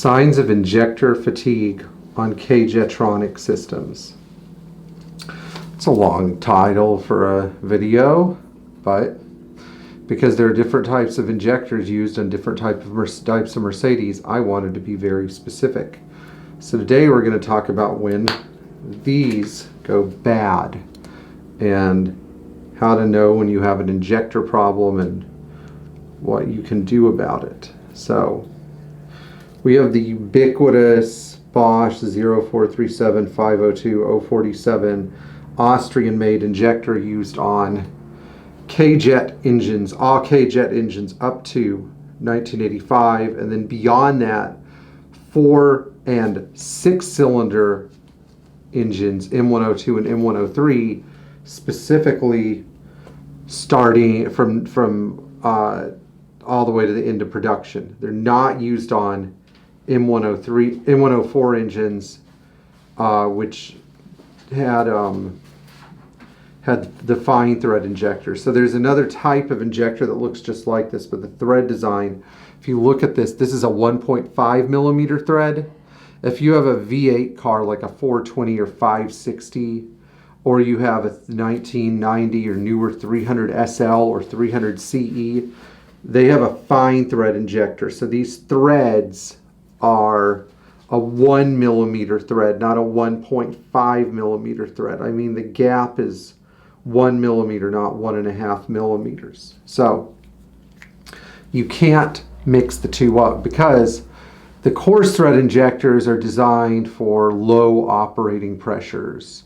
Signs of injector fatigue on K-Jetronic systems. It's a long title for a video, but because there are different types of injectors used on different types of Mercedes, I wanted to be very specific. So today we're going to talk about when these go bad and how to know when you have an injector problem and what you can do about it. So we have the ubiquitous Bosch 0437-502-047 Austrian-made injector used on K-Jet engines, all K-Jet engines up to 1985, and then beyond that, 4 and 6-cylinder engines, M102 and M103, specifically starting from all the way to the end of production. They're not used on M104 engines, which had the fine thread injector. So there's another type of injector that looks just like this, but the thread design, if you look at this, this is a 1.5 millimeter thread. If you have a V8 car like a 420 or 560, or you have a 1990 or newer 300 SL or 300 CE, they have a fine thread injector. So these threads are a 1 millimeter thread, not a 1.5 millimeter thread. I mean, the gap is 1 millimeter, not 1.5 millimeters. So you can't mix the two up because the coarse thread injectors are designed for low operating pressures,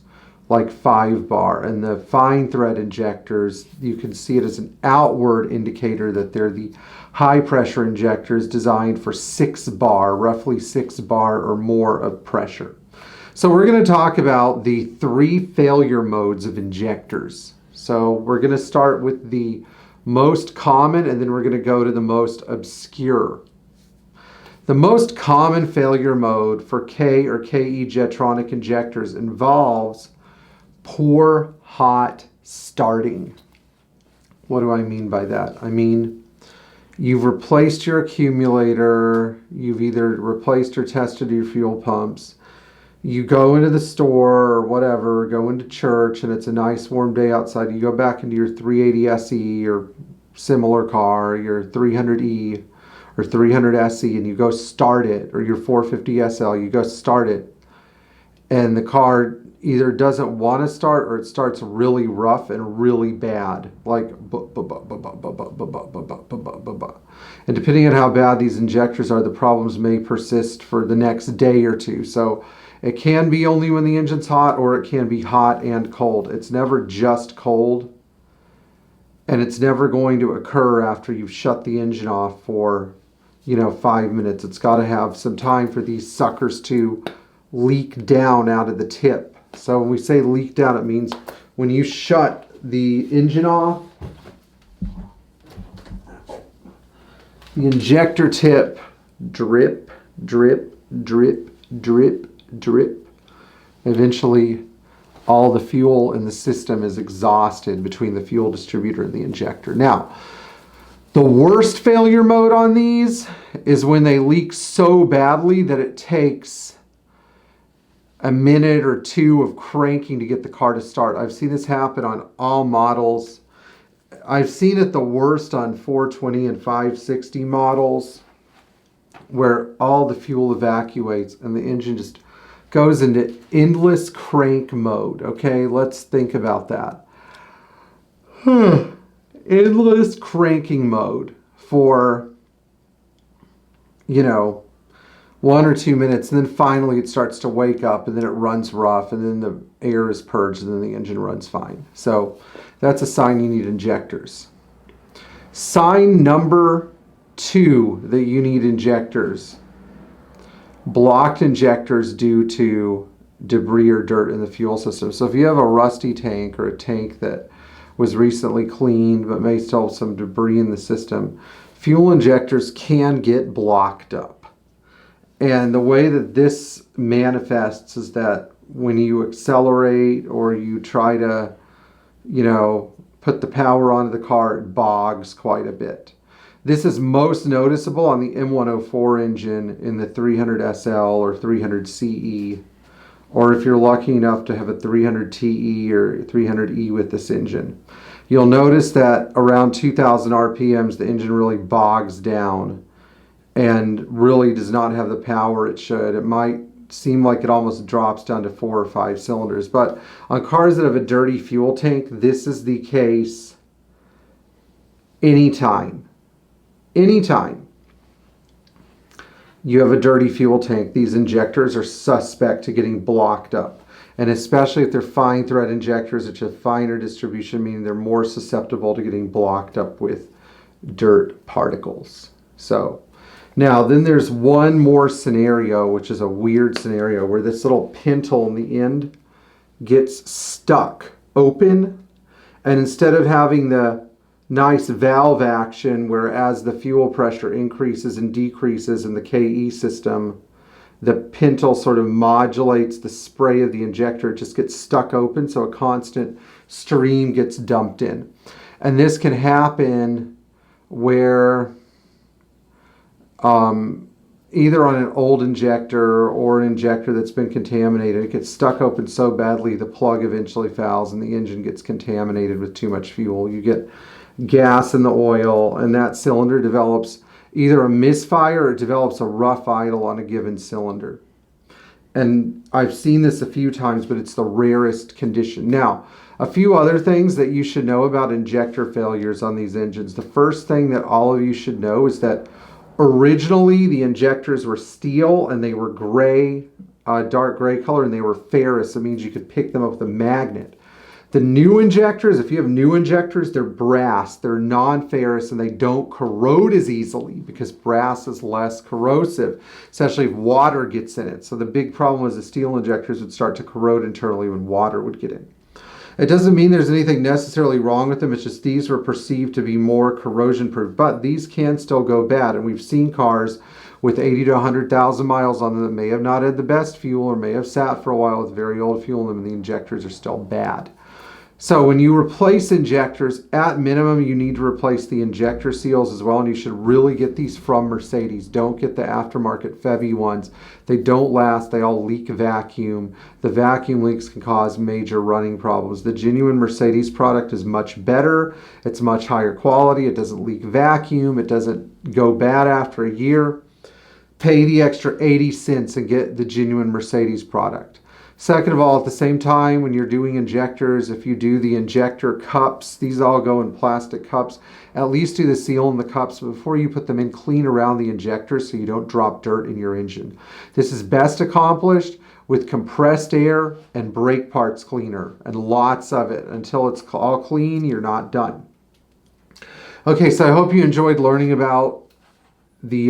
like 5 bar, and the fine thread injectors, you can see it as an outward indicator that they're the high pressure injectors designed for 6 bar, roughly 6 bar or more of pressure. So we're going to talk about the 3 failure modes of injectors. So we're going to start with the most common, and then we're going to go to the most obscure. The most common failure mode for K or KE Jetronic injectors involves poor hot starting. What do I mean by that? I mean, you've replaced your accumulator, you've either replaced or tested your fuel pumps, you go into the store or whatever, go into church, and it's a nice warm day outside, you go back into your 380 SE or similar car, your 300E or 300 SE, and you go start it, or your 450 SL, you go start it, and the car either doesn't want to start or it starts really rough and really bad, like and depending on how bad these injectors are, the problems may persist for the next day or two. So it can be only when the engine's hot, or it can be hot and cold. It's never just cold, and it's never going to occur after you've shut the engine off for 5 minutes. It's got to have some time for these suckers to leak down out of the tip. So when we say leak down, it means when you shut the engine off, the injector tip drip, drip, drip, drip, drip. Eventually, all the fuel in the system is exhausted between the fuel distributor and the injector. Now, the worst failure mode on these is when they leak so badly that it takes a minute or two of cranking to get the car to start. I've seen this happen on all models. I've seen it the worst on 420 and 560 models, where all the fuel evacuates and the engine just goes into endless crank mode. Okay, let's think about that. Endless cranking mode for 1 or 2 minutes, and then finally it starts to wake up, and then it runs rough, and then the air is purged, and then the engine runs fine. So that's a sign you need injectors. Sign number 2 that you need injectors: blocked injectors due to debris or dirt in the fuel system. So if you have a rusty tank or a tank that was recently cleaned but may still have some debris in the system, fuel injectors can get blocked up. And the way that this manifests is that when you accelerate or you try to, put the power onto the car, it bogs quite a bit. This is most noticeable on the M104 engine in the 300 SL or 300 CE, or if you're lucky enough to have a 300 TE or 300E with this engine. You'll notice that around 2,000 RPMs, the engine really bogs down and really does not have the power it should. It might seem like it almost drops down to 4 or 5 cylinders, but on cars that have a dirty fuel tank, this is the case anytime. Anytime you have a dirty fuel tank, these injectors are suspect to getting blocked up. And especially if they're fine thread injectors, which have finer distribution, meaning they're more susceptible to getting blocked up with dirt particles. So now then there's one more scenario, which is a weird scenario, where this little pintle in the end gets stuck open, and instead of having the nice valve action where as the fuel pressure increases and decreases in the KE system, the pintle sort of modulates the spray of the injector. It just gets stuck open, so a constant stream gets dumped in. And this can happen where either on an old injector or an injector that's been contaminated, it gets stuck open so badly the plug eventually fouls and the engine gets contaminated with too much fuel. You get gas in the oil, and that cylinder develops either a misfire or it develops a rough idle on a given cylinder. And I've seen this a few times, but it's the rarest condition. Now, a few other things that you should know about injector failures on these engines. The first thing that all of you should know is that originally the injectors were steel and they were gray, dark gray color, and they were ferrous. It means you could pick them up with a magnet. The new injectors, if you have new injectors, they're brass, they're non-ferrous, and they don't corrode as easily because brass is less corrosive, especially if water gets in it. So the big problem was the steel injectors would start to corrode internally when water would get in. It doesn't mean there's anything necessarily wrong with them, it's just these were perceived to be more corrosion proof, but these can still go bad, and we've seen cars with 80 to 100,000 miles on them that may have not had the best fuel or may have sat for a while with very old fuel in them, and the injectors are still bad. So when you replace injectors, at minimum, you need to replace the injector seals as well, and you should really get these from Mercedes. Don't get the aftermarket Fevy ones. They don't last. They all leak vacuum. The vacuum leaks can cause major running problems. The genuine Mercedes product is much better. It's much higher quality. It doesn't leak vacuum. It doesn't go bad after a year. Pay the extra 80 cents and get the genuine Mercedes product. Second of all, at the same time, when you're doing injectors, if you do the injector cups, these all go in plastic cups, at least do the seal in the cups before you put them in, clean around the injector so you don't drop dirt in your engine. This is best accomplished with compressed air and brake parts cleaner, and lots of it. Until it's all clean, you're not done. Okay, so I hope you enjoyed learning about the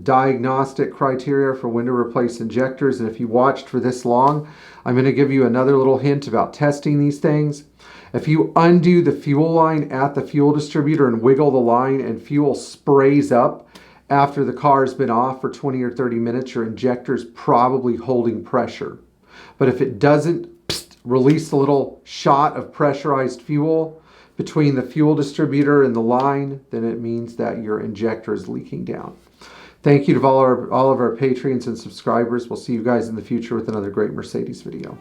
diagnostic criteria for when to replace injectors. And if you watched for this long, I'm going to give you another little hint about testing these things. If you undo the fuel line at the fuel distributor and wiggle the line and fuel sprays up after the car's been off for 20 or 30 minutes, your injector's probably holding pressure. But if it doesn't release a little shot of pressurized fuel between the fuel distributor and the line, then it means that your injector is leaking down. Thank you to all of our Patreons and subscribers. We'll see you guys in the future with another great Mercedes video.